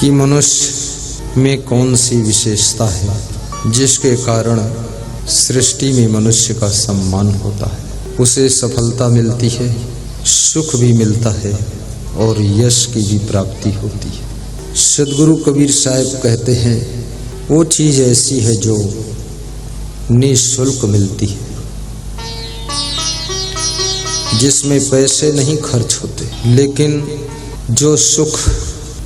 कि मनुष्य में कौन सी विशेषता है जिसके कारण सृष्टि में मनुष्य का सम्मान होता है, उसे सफलता मिलती है, सुख भी मिलता है और यश की भी प्राप्ति होती है। सदगुरु कबीर साहब कहते हैं वो चीज़ ऐसी है जो निःशुल्क मिलती है, जिसमें पैसे नहीं खर्च होते, लेकिन जो सुख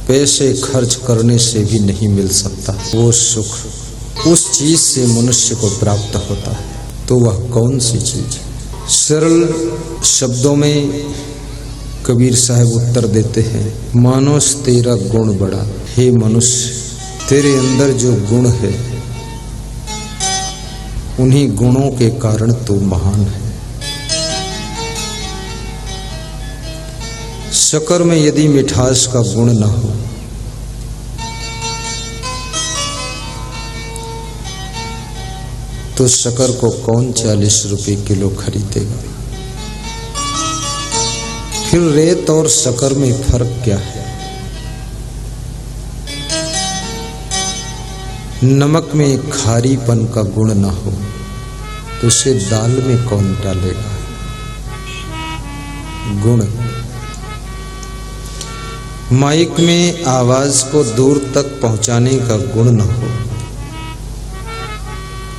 पैसे खर्च करने से भी नहीं मिल सकता, वो सुख उस चीज से मनुष्य को प्राप्त होता है। तो वह कौन सी चीज है? सरल शब्दों में कबीर साहब उत्तर देते हैं, मानुष तेरा गुण बड़ा। हे मनुष्य, तेरे अंदर जो गुण है उन्हीं गुणों के कारण तू महान है। शक्कर में यदि मिठास का गुण न हो तो शक्कर को कौन 40 रुपए किलो खरीदेगा? फिर रेत और शक्कर में फर्क क्या है? नमक में खारीपन का गुण न हो तो उसे दाल में कौन डालेगा? गुण। माइक में आवाज को दूर तक पहुंचाने का गुण न हो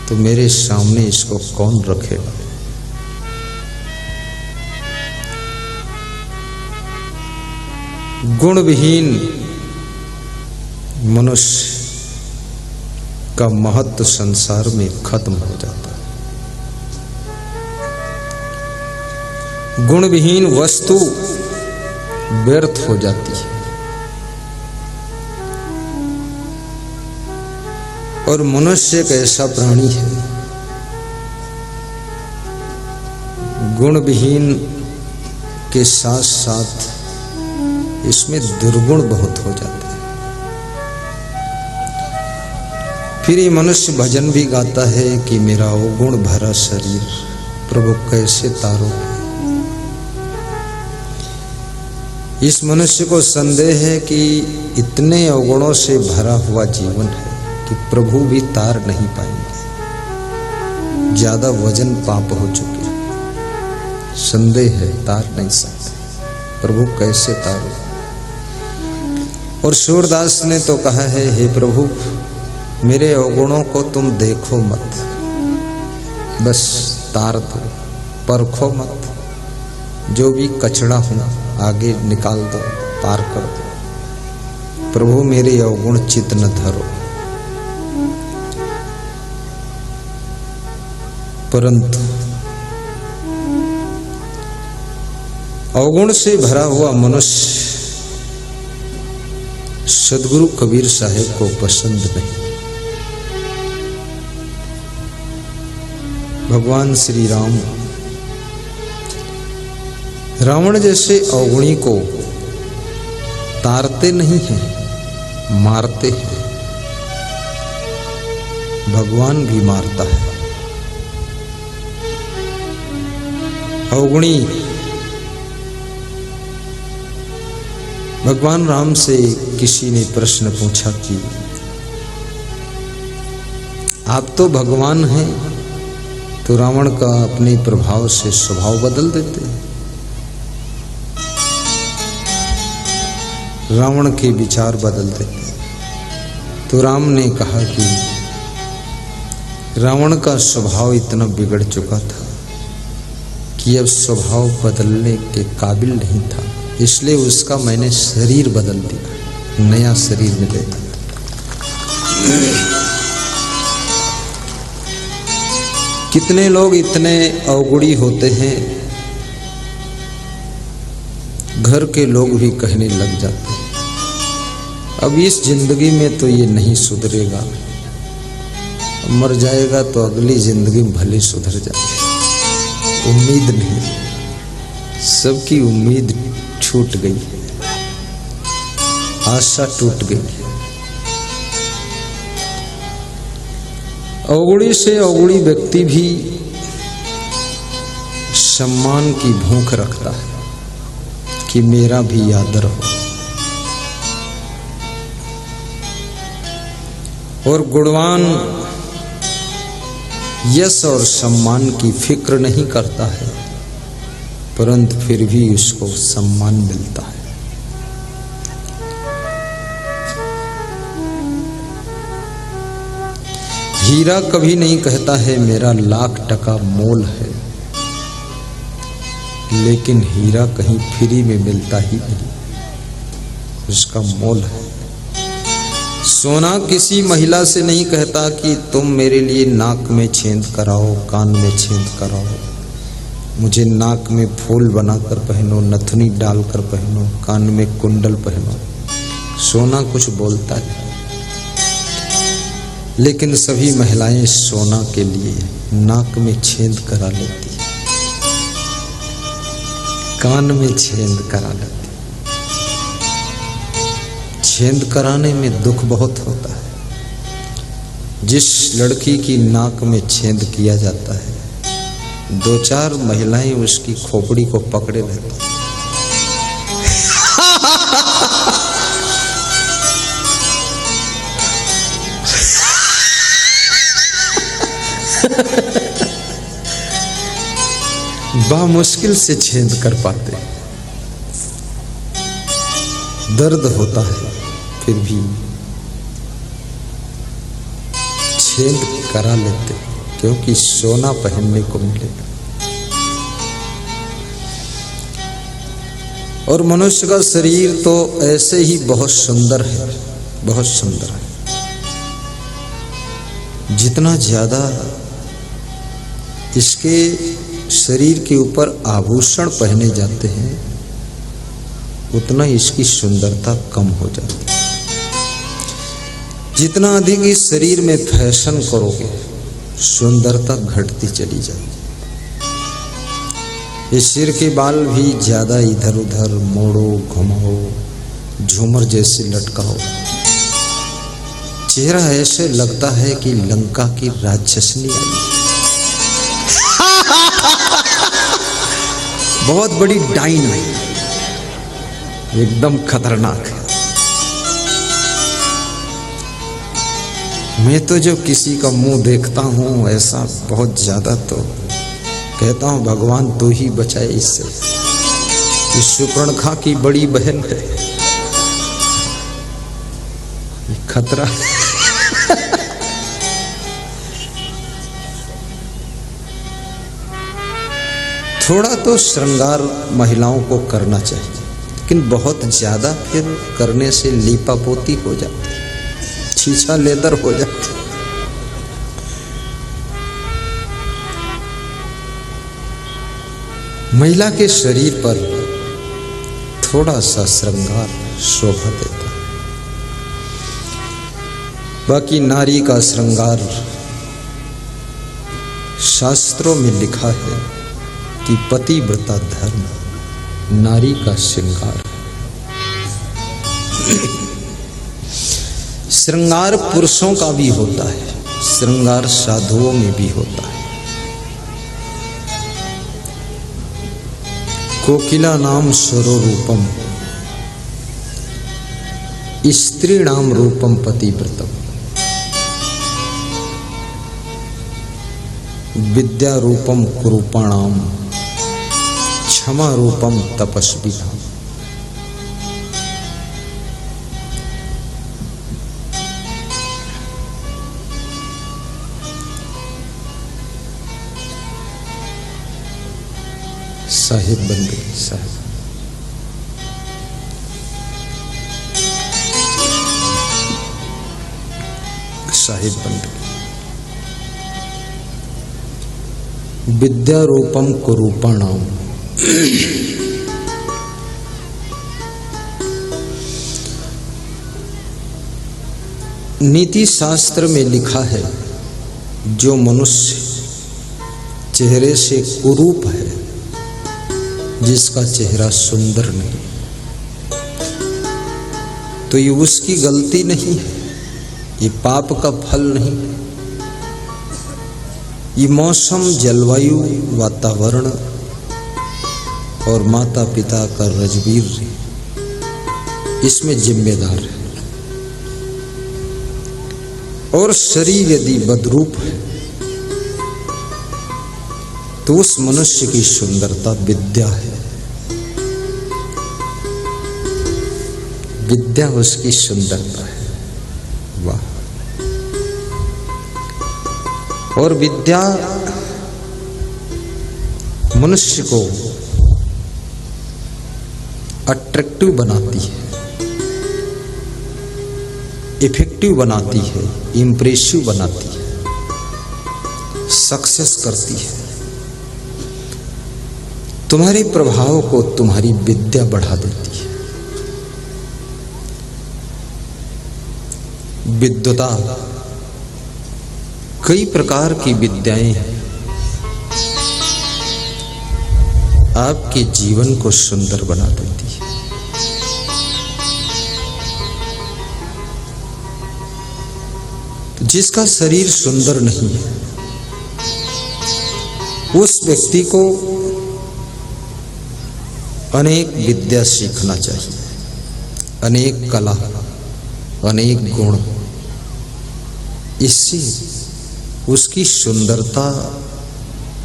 तो मेरे सामने इसको कौन रखेगा? गुण विहीन मनुष्य का महत्व संसार में खत्म हो जाता है। गुण विहीन वस्तु व्यर्थ हो जाती है और मनुष्य एक ऐसा प्राणी है गुण विहीन के साथ साथ इसमें दुर्गुण बहुत हो जाते हैं। फिर ये मनुष्य भजन भी गाता है कि मेरा अवगुण भरा शरीर प्रभु कैसे तारो। इस मनुष्य को संदेह है कि इतने अवगुणों से भरा हुआ जीवन है कि प्रभु भी तार नहीं पाएंगे, ज्यादा वजन पाप हो चुके, संदेह है तार नहीं सकते, प्रभु कैसे तारो। और सूरदास ने तो कहा है, हे प्रभु मेरे अवगुणों को तुम देखो मत, बस तार दो, परखो मत, जो भी कचड़ा हो आगे निकाल दो, पार कर दो। प्रभु मेरे अवगुण चित न धरो। परंतु अवगुण से भरा हुआ मनुष्य सदगुरु कबीर साहब को पसंद नहीं। भगवान श्री राम रावण जैसे अवगुणी को तारते नहीं हैं, मारते हैं। भगवान भी मारता है। अवगुणी भगवान राम से किसी ने प्रश्न पूछा कि आप तो भगवान हैं, तो रावण का अपने प्रभाव से स्वभाव बदल देते, रावण के विचार बदल देते। तो राम ने कहा कि रावण का स्वभाव इतना बिगड़ चुका था कि अब स्वभाव बदलने के काबिल नहीं था, इसलिए उसका मैंने शरीर बदल दिया, नया शरीर में दे दिया। कितने लोग इतने अवगुणी होते हैं, घर के लोग भी कहने लग जाते हैं अब इस जिंदगी में तो ये नहीं सुधरेगा, मर जाएगा तो अगली जिंदगी में भले सुधर जाए। उम्मीद नहीं, सबकी उम्मीद छूट गई, आशा टूट गई। अवगुणी से अवगुणी व्यक्ति भी सम्मान की भूख रखता है कि मेरा भी आदर हो। और गुणवान यश और सम्मान की फिक्र नहीं करता है, परंतु फिर भी उसको सम्मान मिलता है। हीरा कभी नहीं कहता है मेरा लाख टका मोल है, लेकिन हीरा कहीं फ्री में मिलता ही नहीं, उसका मोल है। सोना किसी महिला से नहीं कहता कि तुम मेरे लिए नाक में छेद कराओ, कान में छेद कराओ, मुझे नाक में फूल बनाकर पहनो, नथुनी डालकर पहनो, कान में कुंडल पहनो। सोना कुछ बोलता है, लेकिन सभी महिलाएं सोना के लिए नाक में छेद करा लेती, कान में छेद करा लेती। छेद कराने में दुख बहुत होता है। जिस लड़की की नाक में छेद किया जाता है, 2-4 महिलाएं उसकी खोपड़ी को पकड़े रहती। बड़ा मुश्किल से छेद कर पाते, दर्द होता है, फिर भी छेद करा लेते, क्योंकि सोना पहनने को मिलेगा। और मनुष्य का शरीर तो ऐसे ही बहुत सुंदर है, बहुत सुंदर है। जितना ज्यादा इसके शरीर के ऊपर आभूषण पहने जाते हैं, उतना इसकी सुंदरता कम हो जाती है। जितना अधिक इस शरीर में फैशन करोगे, सुंदरता घटती चली जाएगी। इस सिर के बाल भी ज्यादा इधर उधर मोड़ो, घुमाओ, झूमर जैसे लटकाओ, चेहरा ऐसे लगता है कि लंका की राक्षसनी आई, बहुत बड़ी डाइन आई, एकदम खतरनाक है। मैं तो जब किसी का मुंह देखता हूं ऐसा बहुत ज्यादा, तो कहता हूं भगवान तू ही बचाए इससे, इस सुपर्णखा की बड़ी बहन है, ये खतरा। थोड़ा तो श्रृंगार महिलाओं को करना चाहिए, लेकिन बहुत ज्यादा फिर करने से लीपापोती हो जाती, छीछा लेदर हो जाती। महिला के शरीर पर थोड़ा सा श्रृंगार शोभा देता है। बाकी नारी का श्रृंगार, शास्त्रों में लिखा है कि पतिव्रता धर्म नारी का श्रृंगार। श्रृंगार पुरुषों का भी होता है, श्रृंगार साधुओं में भी होता है। कोकिला नाम स्वरूपम, स्त्री नाम रूपम पतिव्रतम, विद्या रूपम कुरूपाणाम, क्षमा रूपम तपस्विनाम। साहिब बंदे साहिब, साहिब बंदे, विद्या रूपम कुरूपाणाम। नीति शास्त्र में लिखा है, जो मनुष्य चेहरे से कुरूप है, जिसका चेहरा सुंदर नहीं, तो ये उसकी गलती नहीं है, ये पाप का फल नहीं है। ये मौसम, जलवायु, वातावरण और माता पिता का रजबीर इसमें जिम्मेदार है। और शरीर यदि बदरूप है तो उस मनुष्य की सुंदरता विद्या है। विद्या उसकी सुंदरता है। वाह! और विद्या मनुष्य को अट्रैक्टिव बनाती है, इफेक्टिव बनाती है, इंप्रेसिव बनाती है, सक्सेस करती है। तुम्हारे प्रभाव को तुम्हारी विद्या बढ़ा देती है। विद्वता कई प्रकार की विद्याएं हैं, आपके जीवन को सुंदर बना देती है। जिसका शरीर सुंदर नहीं है उस व्यक्ति को अनेक विद्या सीखना चाहिए, अनेक कला, अनेक गुण। इससे उसकी सुंदरता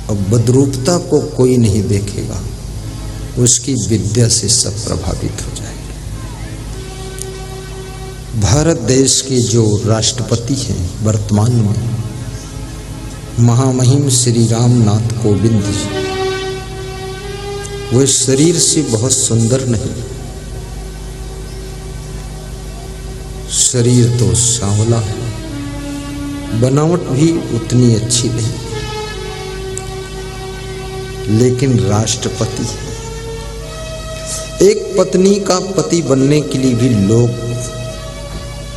और बदरूपता को कोई नहीं देखेगा, उसकी विद्या से सब प्रभावित हो जाएंगे। भारत देश के जो राष्ट्रपति हैं वर्तमान में, महामहिम श्री रामनाथ कोविंद जी, वे शरीर से बहुत सुंदर नहीं, शरीर तो सांवला है, बनावट भी उतनी अच्छी नहीं, लेकिन राष्ट्रपति है। एक पत्नी का पति बनने के लिए भी लोग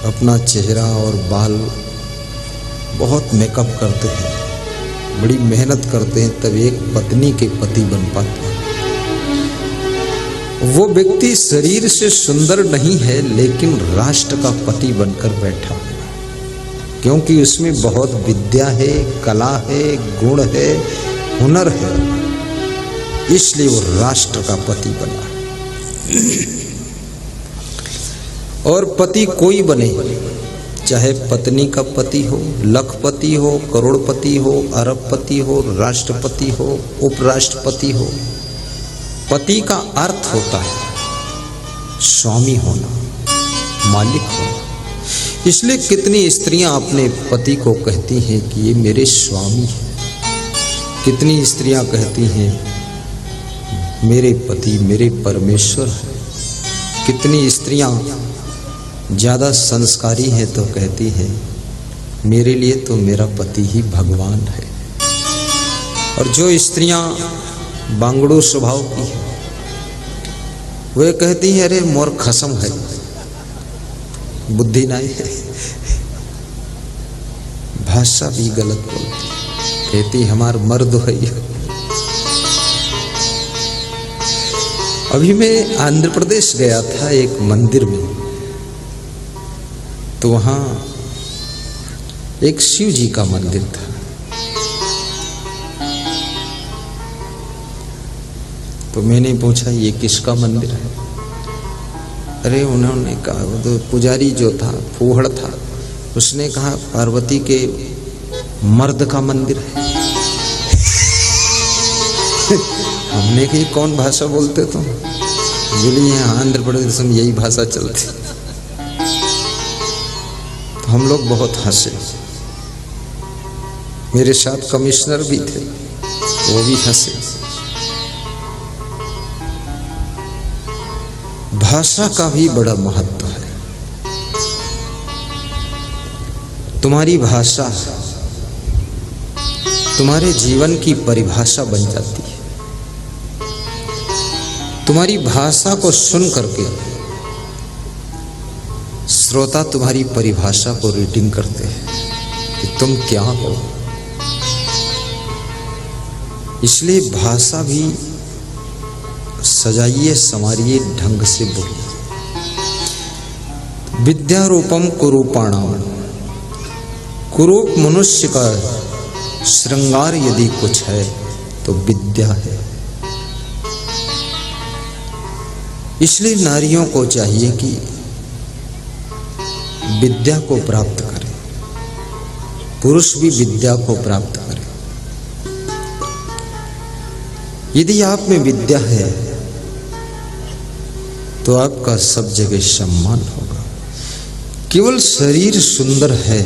अपना चेहरा और बाल बहुत मेकअप करते हैं, बड़ी मेहनत करते हैं, तब एक पत्नी के पति बन पाते हैं। वो व्यक्ति शरीर से सुंदर नहीं है, लेकिन राष्ट्र का पति बनकर बैठा है, क्योंकि उसमें बहुत विद्या है, कला है, गुण है, हुनर है, इसलिए वो राष्ट्र का पति बना। और पति कोई बने, चाहे पत्नी का पति हो, लखपति हो, करोड़पति हो, अरबपति हो, राष्ट्रपति हो, उपराष्ट्रपति हो, पति का अर्थ होता है स्वामी होना, मालिक होना। इसलिए कितनी स्त्रियां अपने पति को कहती हैं कि ये मेरे स्वामी हैं, कितनी स्त्रियां कहती हैं मेरे पति मेरे परमेश्वर हैं, कितनी स्त्रियां ज्यादा संस्कारी हैं तो कहती हैं मेरे लिए तो मेरा पति ही भगवान है। और जो स्त्रियां बांगड़ू स्वभाव की हैं वे कहती हैं अरे मोर खसम है, बुद्धि नहीं है, भाषा भी गलत बोलती, कहती हमार मर्द है। अभी मैं आंध्र प्रदेश गया था एक मंदिर में, तो वहां एक शिव जी का मंदिर था। तो मैंने पूछा ये किसका मंदिर है? अरे उन्होंने कहा, तो पुजारी जो था फूहड़ था, उसने कहा पार्वती के मर्द का मंदिर है। हमने कही कौन भाषा बोलते तुम? बोली यहाँ आंध्र प्रदेश में यही भाषा चलती। तो हम लोग बहुत हंसे। मेरे साथ कमिश्नर भी थे, वो भी हंसे। भाषा का भी बड़ा महत्व है। तुम्हारी भाषा तुम्हारे जीवन की परिभाषा बन जाती है। तुम्हारी भाषा को सुन करके श्रोता तुम्हारी परिभाषा को रेटिंग करते हैं कि तुम क्या हो। इसलिए भाषा भी सजाइए, संवारिए, ढंग से बोलिए। विद्यारूपम कुरूपाणाम, कुरूप मनुष्य का श्रृंगार यदि कुछ है तो विद्या है। इसलिए नारियों को चाहिए कि विद्या को प्राप्त करें, पुरुष भी विद्या को प्राप्त करे। यदि आप में विद्या है तो आपका सब जगह सम्मान होगा। केवल शरीर सुंदर है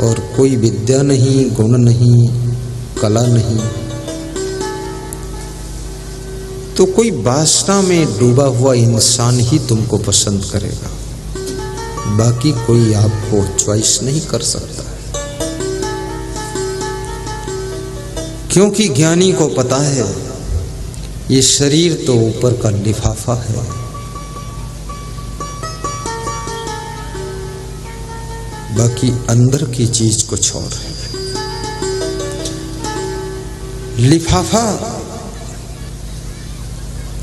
और कोई विद्या नहीं, गुण नहीं, कला नहीं, तो कोई वासना में डूबा हुआ इंसान ही तुमको पसंद करेगा, बाकी कोई आपको चॉइस नहीं कर सकता। क्योंकि ज्ञानी को पता है ये शरीर तो ऊपर का लिफाफा है, बाकी अंदर की चीज कुछ और है। लिफाफा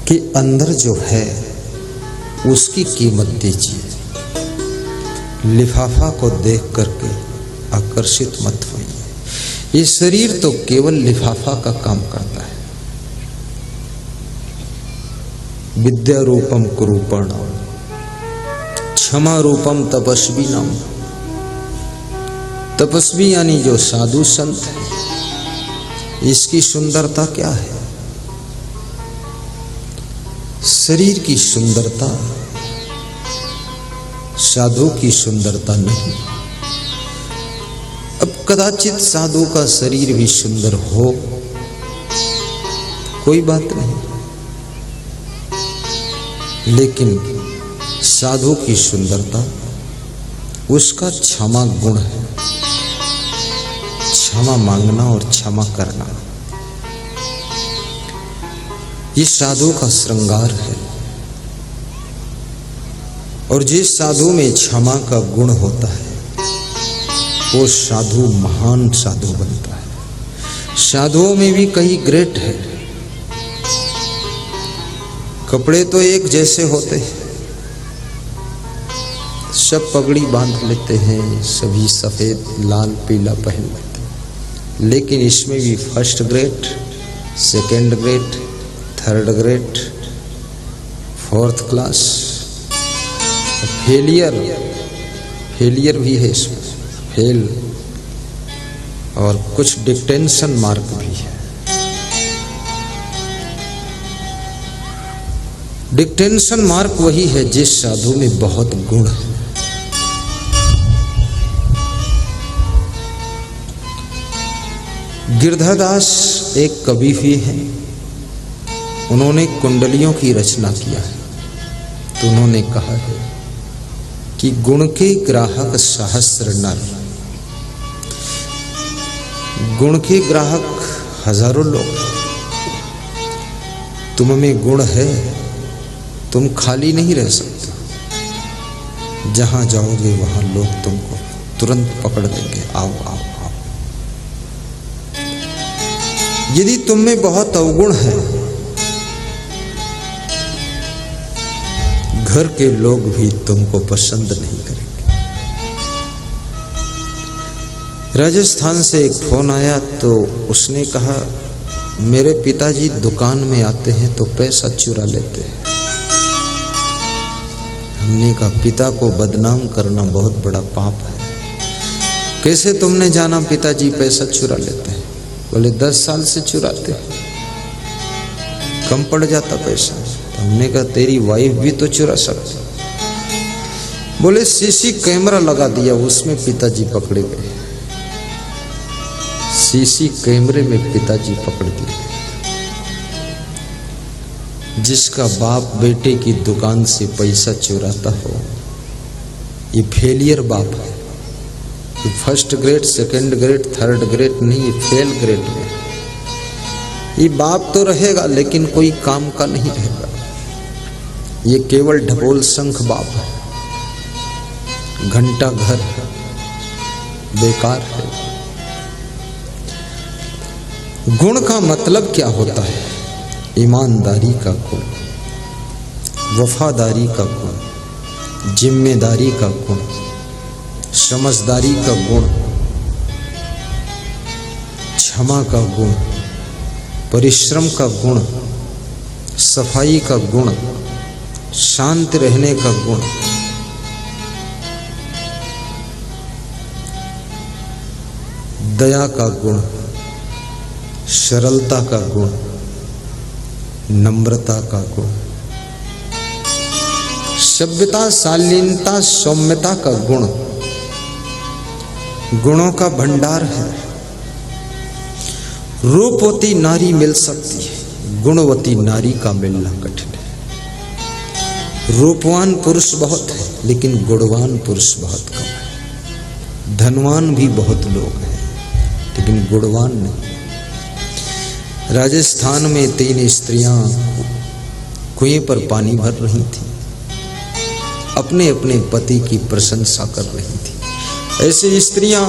के अंदर जो है उसकी कीमत दीजिए, लिफाफा को देख करके आकर्षित मत होइए। ये शरीर तो केवल लिफाफा का काम करता है। विद्या रूपम कुरूपणम क्षमा रूपम तपस्वी नाम। तपस्वी यानी जो साधु संत है, इसकी सुंदरता क्या है? शरीर की सुंदरता, साधु की सुंदरता नहीं। अब कदाचित साधु का शरीर भी सुंदर हो, कोई बात नहीं, लेकिन साधु की सुंदरता उसका क्षमा गुण है। क्षमा मांगना और क्षमा करना, ये साधु का श्रृंगार है। और जिस साधु में क्षमा का गुण होता है वो साधु महान साधु बनता है। साधुओं में भी कई ग्रेड है। कपड़े तो एक जैसे होते हैं, सब पगड़ी बांध लेते हैं, सभी सफेद लाल पीला पहन लेते हैं, लेकिन इसमें भी first grade, second grade, third grade, fourth class, failure भी है इसमें, फेल, और कुछ डिक्टेंशन मार्क भी है। डिक्टेंशन मार्क वही है जिस साधु में बहुत गुण है। गिरधरदास एक कवि भी हैं। उन्होंने कुंडलियों की रचना किया है, तो उन्होंने कहा है कि गुण के ग्राहक सहस्र नर। गुण के ग्राहक हजारों लोग। तुम में गुण है, तुम खाली नहीं रह सकते। जहां जाओगे वहां लोग तुमको तुरंत पकड़ लेंगे, आओ आओ आओ। यदि तुम में बहुत अवगुण है, घर के लोग भी तुमको पसंद नहीं करेंगे। राजस्थान से एक फोन आया तो उसने कहा मेरे पिताजी दुकान में आते हैं तो पैसा चुरा लेते हैं। हमने कहा पिता को बदनाम करना बहुत बड़ा पाप है। कैसे तुमने जाना पिताजी पैसा चुरा लेते हैं? बोले 10 साल से चुराते हैं, कम पड़ जाता पैसा। तो हमने कहा तेरी वाइफ भी तो चुरा सकती। बोले सीसी कैमरा लगा दिया, उसमें पिताजी पकड़े गए। सीसी कैमरे में पिताजी पकड़ दिए। जिसका बाप बेटे की दुकान से पैसा चुराता हो, ये फेलियर बाप है। ये first grade, second grade, third grade नहीं, ये फेल ग्रेड में। ये बाप तो रहेगा लेकिन कोई काम का नहीं रहेगा। ये केवल ढपोल शंख बाप है, घंटा घर है, बेकार है। गुण का मतलब क्या होता है? ईमानदारी का गुण, वफादारी का गुण, जिम्मेदारी का गुण, समझदारी का गुण, क्षमा का गुण, परिश्रम का गुण, सफाई का गुण, शांत रहने का गुण। दया का गुण, सरलता का गुण, नम्रता का गुण, सभ्यता, शालीनता, सौम्यता का गुण, गुणों का भंडार है। रूपवती नारी मिल सकती है, गुणवती नारी का मिलना कठिन है। रूपवान पुरुष बहुत है, लेकिन गुणवान पुरुष बहुत कम है। धनवान भी बहुत लोग हैं, लेकिन गुणवान नहीं। राजस्थान में 3 स्त्रियां कुएं पर पानी भर रही थी, अपने अपने पति की प्रशंसा कर रही थी। ऐसी स्त्रियां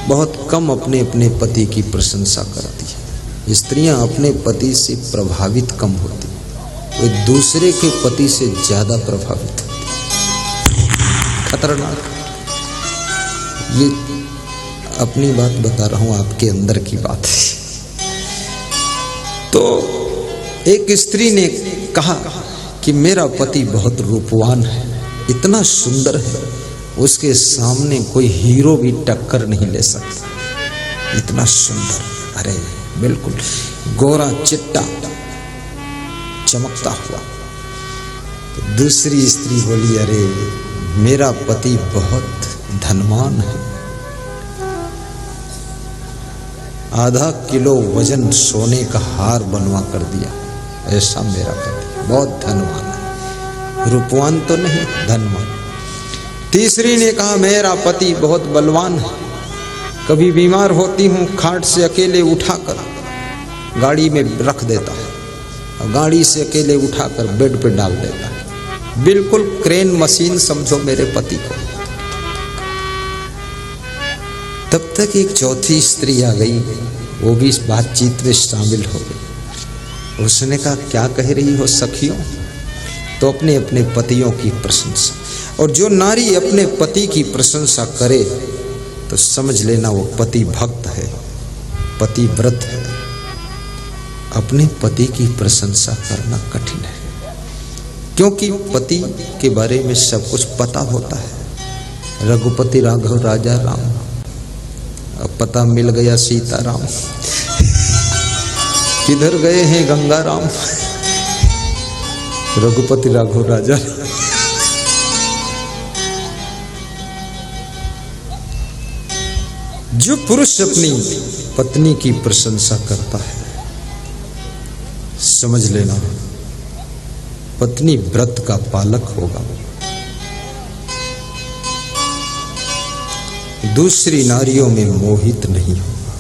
बहुत कम अपने अपने पति की प्रशंसा करती हैं। स्त्रियां अपने पति से प्रभावित कम होती, वे दूसरे के पति से ज्यादा प्रभावित होती। खतरनाक। ये अपनी बात बता रहा हूं, आपके अंदर की बात है। तो एक स्त्री ने कहा कि मेरा पति बहुत रूपवान है, इतना सुंदर है, उसके सामने कोई हीरो भी टक्कर नहीं ले सकता, इतना सुंदर। अरे बिल्कुल गोरा चिट्टा चमकता हुआ। तो दूसरी स्त्री बोली, अरे मेरा पति बहुत धनवान है, आधा किलो वजन सोने का हार बनवा कर दिया, ऐसा मेरा पति बहुत धनवान है, रूपवान तो नहीं, धनवान। तीसरी ने कहा, मेरा पति बहुत बलवान है, कभी बीमार होती हूँ खाट से अकेले उठाकर गाड़ी में रख देता है, और गाड़ी से अकेले उठाकर बेड पे डाल देता है, बिल्कुल क्रेन मशीन समझो मेरे पति को। तब तक एक चौथी स्त्री आ गई, वो भी इस बातचीत में शामिल हो गई। उसने कहा, क्या कह रही हो सखियों? तो अपने अपने पतियों की प्रशंसा। और जो नारी अपने पति की प्रशंसा करे तो समझ लेना वो पति भक्त है, पति व्रत है। अपने पति की प्रशंसा करना कठिन है, क्योंकि पति के बारे में सब कुछ पता होता है। रघुपति राघव राजा राम, अब पता मिल गया सीताराम, किधर गए हैं गंगा राम। रघुपति राघव राजा। जो पुरुष अपनी पत्नी की प्रशंसा करता है, समझ लेना पत्नी व्रत का पालक होगा, दूसरी नारियों में मोहित नहीं होगा।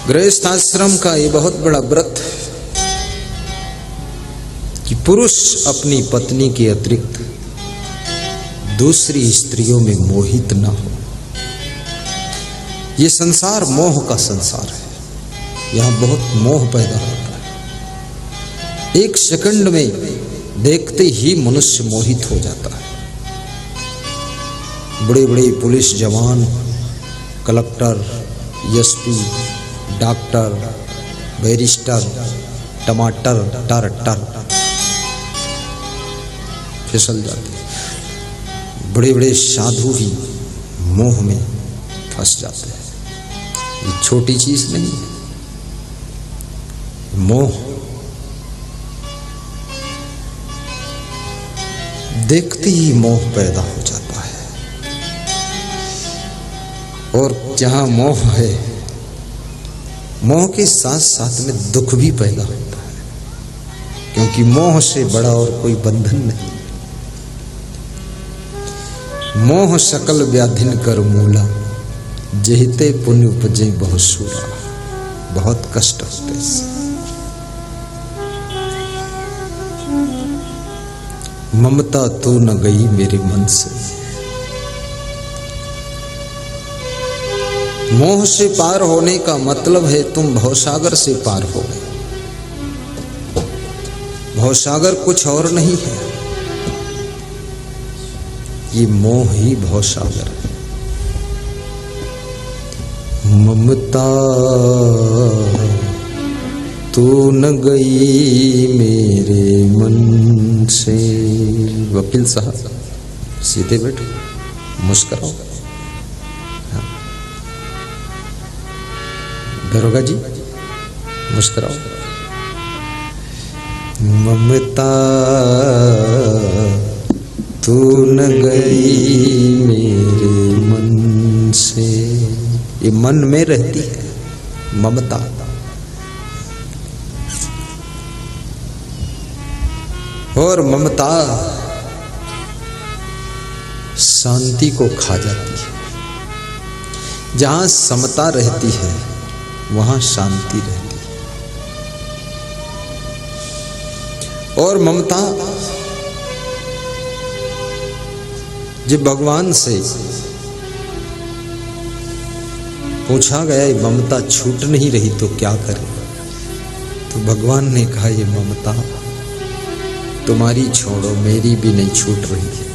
गृहस्थाश्रम का ये बहुत बड़ा व्रत है कि पुरुष अपनी पत्नी के अतिरिक्त दूसरी स्त्रियों में मोहित न हो। ये संसार मोह का संसार है, यहाँ बहुत मोह पैदा होता है। एक सेकंड में देखते ही मनुष्य मोहित हो जाता है। बड़े बड़े पुलिस जवान, कलेक्टर, एसपी, डॉक्टर, बैरिस्टर, टमाटर टर टर फिसल जाते। बड़े बड़े साधु भी मोह में फंस जाते हैं। ये छोटी चीज नहीं है, मोह। देखते ही मोह पैदा हो जाता है, और जहां मोह है, मोह के साथ साथ में दुख भी पैदा होता है, क्योंकि मोह से बड़ा और कोई बंधन नहीं। मोह सकल व्याधिन कर मूला, जहिते पुण्य उपजे बहुसूरा। बहुत कष्ट होते इससे। ममता तो न गई मेरे मन से। मोह से पार होने का मतलब है तुम भवसागर से पार हो गए। भवसागर कुछ और नहीं है, ये मोह ही भवसागर है। ममता तो न गई मेरे मन से। वकील साहब सीधे बैठो, मुस्कुराओ। दरोगा जी मुस्कुराओ। ममता तू न गई मेरे मन से, ये मन में रहती है ममता। और ममता शांति को खा जाती है। जहां समता रहती है वहां शांति रहती है। और ममता जब भगवान से पूछा गया ममता छूट नहीं रही तो क्या करें, तो भगवान ने कहा ये ममता तुम्हारी छोड़ो मेरी भी नहीं छूट रही है,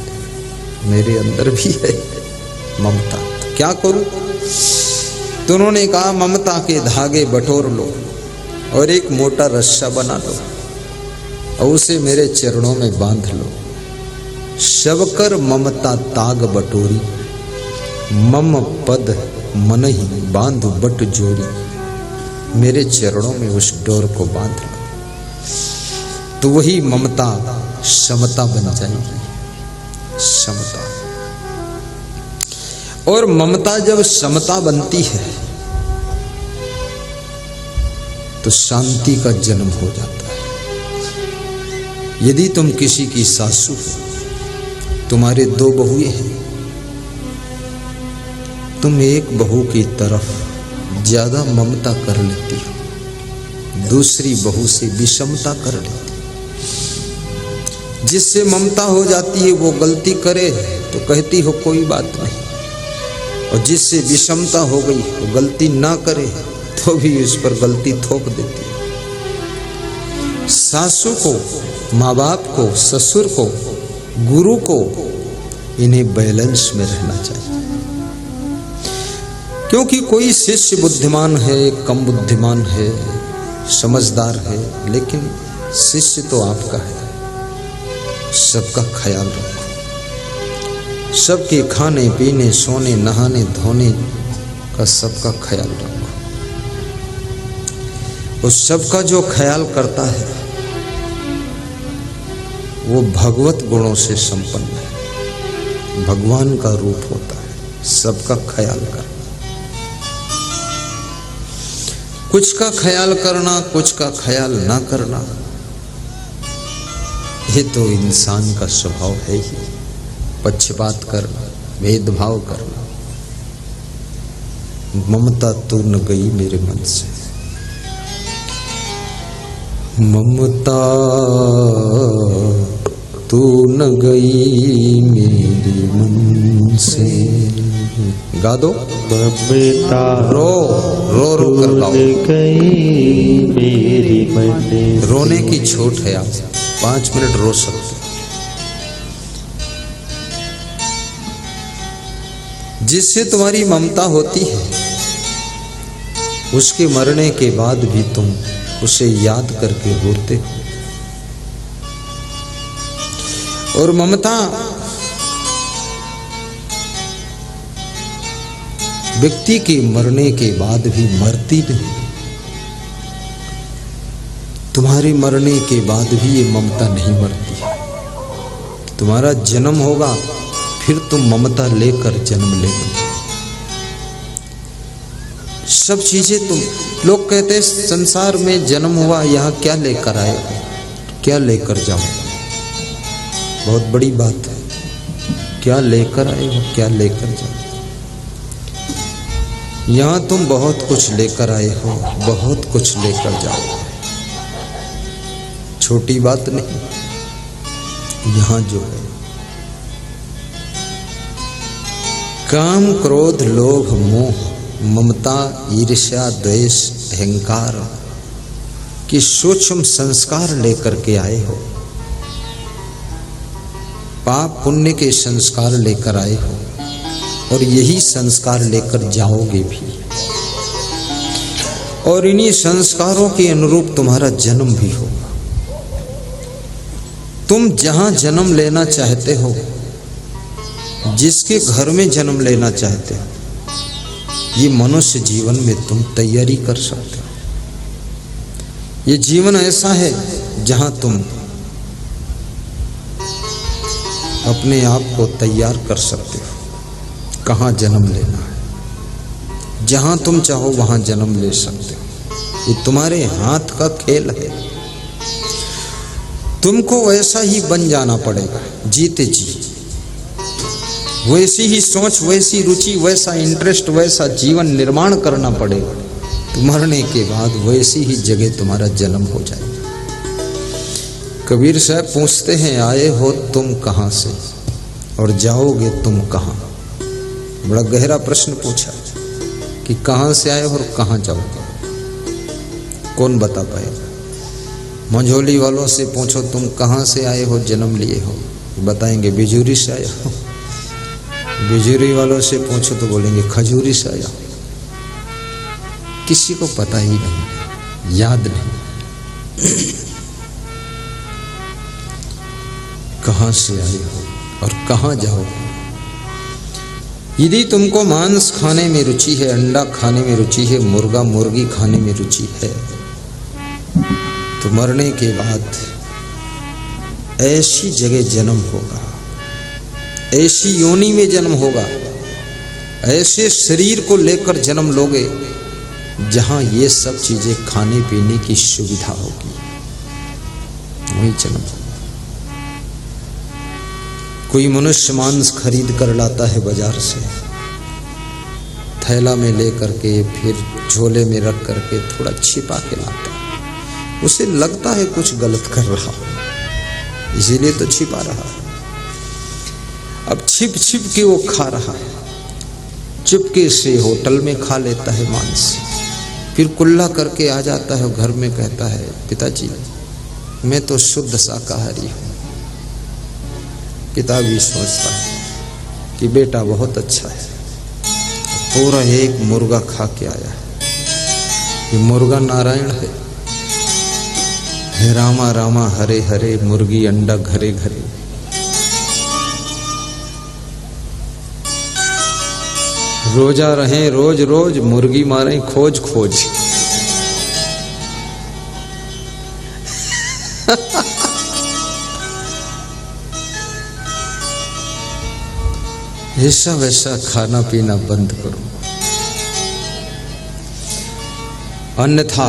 मेरे अंदर भी है ममता, तो क्या करूं। तो उन्होंने कहा ममता के धागे बटोर लो और एक मोटा रस्सा बना लो और उसे मेरे चरणों में बांध लो। शबकर ममता ताग बटोरी, मम पद मन ही बांध बट जोड़ी। मेरे चरणों में उस डोर को बांध लो तो वही ममता समता बन जाएगी, समता। और ममता जब समता बनती है तो शांति का जन्म हो जाता है। यदि तुम किसी की सासू हो, तुम्हारे 2 बहुएं हैं, तुम एक बहू की तरफ ज्यादा ममता कर लेती हो, दूसरी बहू से विषमता कर लेती हो। जिससे ममता हो जाती है वो गलती करे तो कहती हो कोई बात नहीं, और जिससे विषमता हो गई वो गलती ना करे तो भी उस पर गलती थोप देती है। सासू को, माँ बाप को, ससुर को, गुरु को, इन्हें बैलेंस में रहना चाहिए। क्योंकि कोई शिष्य बुद्धिमान है, कम बुद्धिमान है, समझदार है, लेकिन शिष्य तो आपका है। सबका ख्याल रखो, सबके खाने पीने सोने नहाने धोने का सबका ख्याल रखो। उस सबका जो ख्याल करता है वो भगवत गुणों से संपन्न है, भगवान का रूप होता है। सबका ख्याल करना, कुछ का ख्याल करना, कुछ का ख्याल ना करना, ये तो इंसान का स्वभाव है ही। पक्षपात करना, भेदभाव करना। ममता तू न गई मेरे मन से, ममता तू न गई मेरे मन से। गा दो। ममता रो रो रो कर गाओ। गई मेरी मन। रोने की छूट है, आप 5 मिनट रो सकते। जिससे तुम्हारी ममता होती है उसके मरने के बाद भी तुम उसे याद करके रोते हो। और ममता व्यक्ति के मरने के बाद भी मरती नहीं। तुम्हारे मरने के बाद भी ये ममता नहीं मरती है। तुम्हारा जन्म होगा फिर तुम ममता लेकर जन्म लेते। सब चीजें तुम लोग कहते हैं संसार में जन्म हुआ, यहाँ क्या लेकर आए, क्या लेकर जाओ। बहुत बड़ी बात है, क्या लेकर आए हो, क्या लेकर जाओ। यहाँ तुम बहुत कुछ लेकर आए हो, बहुत कुछ लेकर जाओ। छोटी बात नहीं। यहाँ जो है काम, क्रोध, लोभ, मोह, ममता, ईर्ष्या, द्वेष, अहंकार की सूक्ष्म संस्कार लेकर के आए हो। पाप पुण्य के संस्कार लेकर आए हो और यही संस्कार लेकर जाओगे भी। और इन्हीं संस्कारों के अनुरूप तुम्हारा जन्म भी होगा। तुम जहां जन्म लेना चाहते हो, जिसके घर में जन्म लेना चाहते हो, ये मनुष्य जीवन में तुम तैयारी कर सकते हो। ये जीवन ऐसा है जहां तुम अपने आप को तैयार कर सकते हो, कहाँ जन्म लेना है। जहां तुम चाहो वहां जन्म ले सकते हो। ये तुम्हारे हाथ का खेल है। तुमको वैसा ही बन जाना पड़ेगा जीते जी। वैसी ही सोच, वैसी रुचि, वैसा इंटरेस्ट, वैसा जीवन निर्माण करना पड़ेगा। तो मरने के बाद वैसी ही जगह तुम्हारा जन्म हो जाएगा। कबीर साहब पूछते हैं, आए हो तुम कहाँ से और जाओगे तुम कहाँ। बड़ा गहरा प्रश्न पूछा कि कहाँ से आए हो और कहाँ जाओगे। कौन बता पाएगा। मंझोली वालों से पूछो तुम कहाँ से आए हो, जन्म लिए हो, बताएंगे बिजूरी से आया हो। बिजूरी वालों से पूछो तो बोलेंगे खजूरी से आया हो। किसी को पता ही नहीं, याद नहीं कहाँ से आए हो और कहाँ जाओगे। यदि तुमको मांस खाने में रुचि है, अंडा खाने में रुचि है, मुर्गा मुर्गी खाने में रुचि है, तो मरने के बाद ऐसी जगह जन्म होगा, ऐसी योनि में जन्म होगा, ऐसे शरीर को लेकर जन्म लोगे जहां ये सब चीजें खाने पीने की सुविधा होगी, वही जन्म होगा। कोई मनुष्य मांस खरीद कर लाता है बाजार से, थैला में ले करके फिर झोले में रख करके थोड़ा छिपा के लाता है। उसे लगता है कुछ गलत कर रहा है, इसीलिए तो छिपा रहा है। अब छिप छिप के वो खा रहा है, चुपके से होटल में खा लेता है मांस, फिर कुल्ला करके आ जाता है घर में, कहता है पिताजी मैं तो शुद्ध शाकाहारी हूँ। पिता भी सोचता है कि बेटा बहुत अच्छा है, पूरा एक मुर्गा खा के आया है। ये मुर्गा नारायण है, हे रामा रामा हरे हरे, मुर्गी अंडा घरे घरे। रोजा रहे रोज रोज, मुर्गी मारे खोज खोज। ऐसा वैसा खाना पीना बंद करो, अन्यथा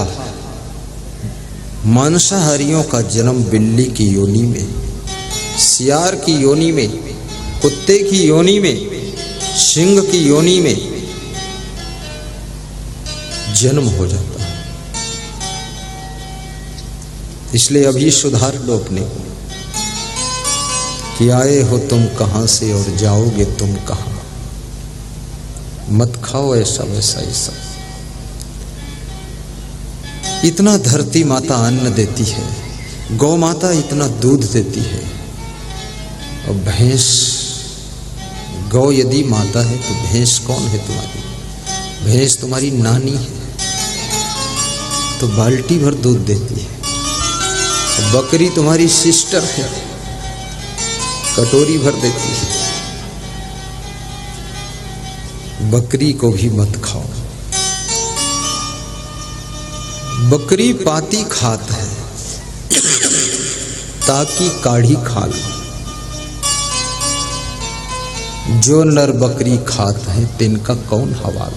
मांसाहारियों का जन्म बिल्ली की योनि में, सियार की योनि में, कुत्ते की योनि में, सिंह की योनि में जन्म हो जाता है। इसलिए अभी सुधार लो अपने को कि आए हो तुम कहां से और जाओगे तुम कहां। मत खाओ ऐसा वैसा ही सब। इतना धरती माता अन्न देती है, गौ माता इतना दूध देती है, और भैंस, गौ यदि माता है तो भैंस कौन है तुम्हारी? भैंस तुम्हारी नानी है, तो बाल्टी भर दूध देती है। बकरी तुम्हारी सिस्टर है, कटोरी भर देती है। बकरी को भी मत खाओ। बकरी पाती खात है ताकि काढ़ी खा लो। जो नर बकरी खात है तिनका कौन हवाल।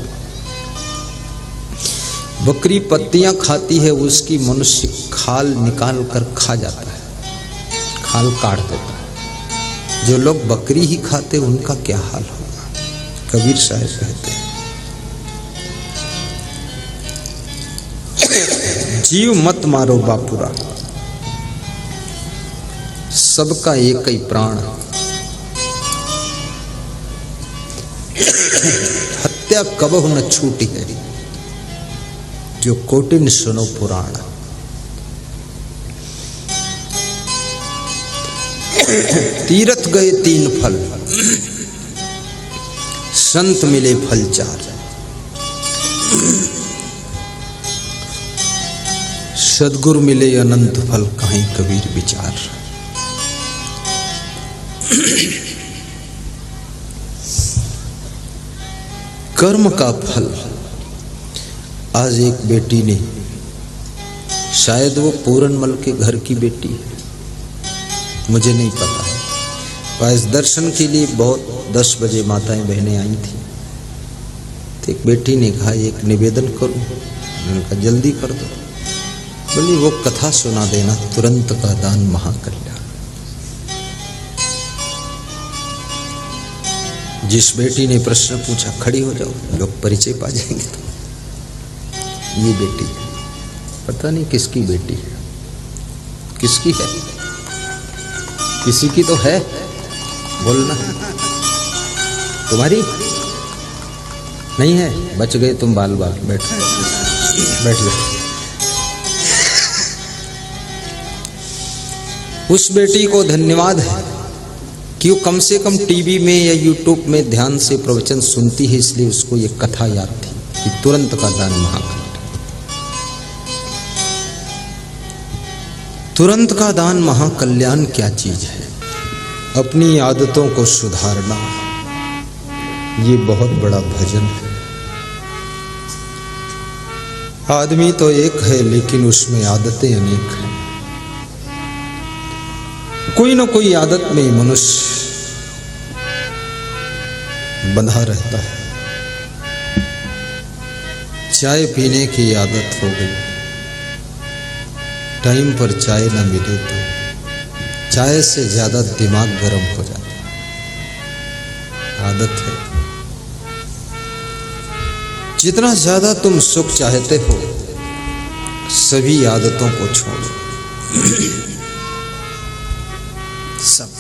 बकरी पत्तियां खाती है, उसकी मनुष्य खाल निकाल कर खा जाता है, खाल काट देता है। जो लोग बकरी ही खाते उनका क्या हाल होगा। कबीर साहब कहते हैं, जीव मत मारो बापुरा, सबका एक ही प्राण। हत्या कबहु न छूटी है, जो कोटिन सुनो पुराण। तीरथ गए 3 फल, संत मिले फल 4। सदगुरु मिले अनंत फल, कहीं कबीर विचार। कर्म का फल। आज एक बेटी ने, शायद वो पूरनमल के घर की बेटी है, मुझे नहीं पता है, आज दर्शन के लिए बहुत 10 बजे माताएं बहनें आई थी। तो एक बेटी ने कहा एक निवेदन करूं। मैंने कहा जल्दी कर दो। बोली वो कथा सुना देना, तुरंत का दान महाकल्याण। जिस बेटी ने प्रश्न पूछा, खड़ी हो जाओ, लोग परिचय पा जाएंगे। तो ये बेटी है, पता नहीं किसकी बेटी है, किसकी है, किसी की तो है, बोलना। तुम्हारी नहीं है, बच गए तुम बाल बाल। बैठ गए। उस बेटी को धन्यवाद है कि वो कम से कम टीवी में या यूट्यूब में ध्यान से प्रवचन सुनती है, इसलिए उसको ये कथा याद थी कि तुरंत का दान महाकल्याण। तुरंत का दान महाकल्याण क्या चीज है? अपनी आदतों को सुधारना, ये बहुत बड़ा भजन है। आदमी तो एक है, लेकिन उसमें आदतें अनेक हैं। कोई ना कोई आदत में मनुष्य बंधा रहता है। चाय पीने की आदत हो गई, टाइम पर चाय ना मिले तो चाय से ज्यादा दिमाग गर्म हो जाता है। आदत है। जितना ज्यादा तुम सुख चाहते हो, सभी आदतों को छोड़ो। सब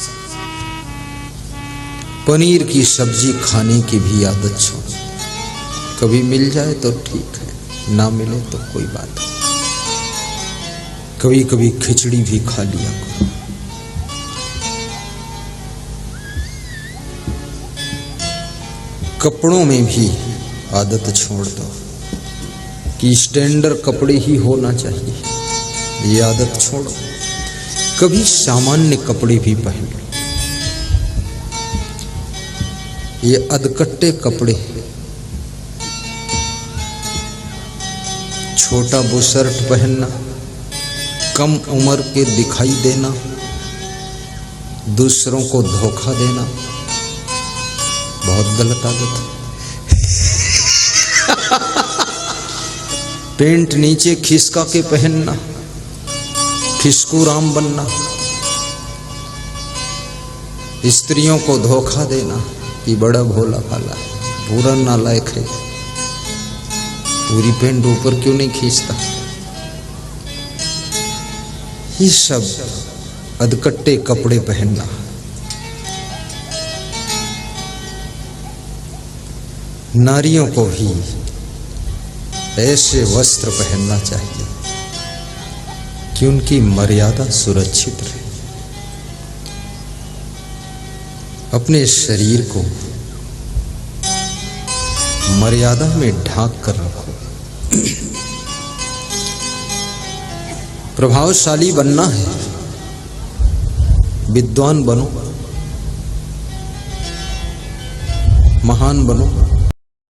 पनीर की सब्जी खाने की भी आदत छोड़ो। कभी मिल जाए तो ठीक है, ना मिले तो कोई बात नहीं। कभी कभी खिचड़ी भी खा लिया करो। कपड़ों में भी आदत छोड़ दो कि स्टैंडर्ड कपड़े ही होना चाहिए, ये आदत छोड़ो। कभी सामान्य कपड़े भी पहन लो। ये अधकट्टे कपड़े, छोटा बुशर्ट पहनना, कम उम्र के दिखाई देना, दूसरों को धोखा देना, बहुत गलत आदत है। पेंट नीचे खिसका के पहनना, खिसकू राम बनना, स्त्रियों को धोखा देना कि बड़ा भोला भाला है, पूरा नालायक है, पूरी पेंट ऊपर क्यों नहीं खींचता। ये सब अधकट्टे कपड़े पहनना। नारियों को भी ऐसे वस्त्र पहनना चाहिए कि उनकी मर्यादा सुरक्षित रहे। अपने शरीर को मर्यादा में ढांक कर रखो। प्रभावशाली बनना है, विद्वान बनो, महान बनो,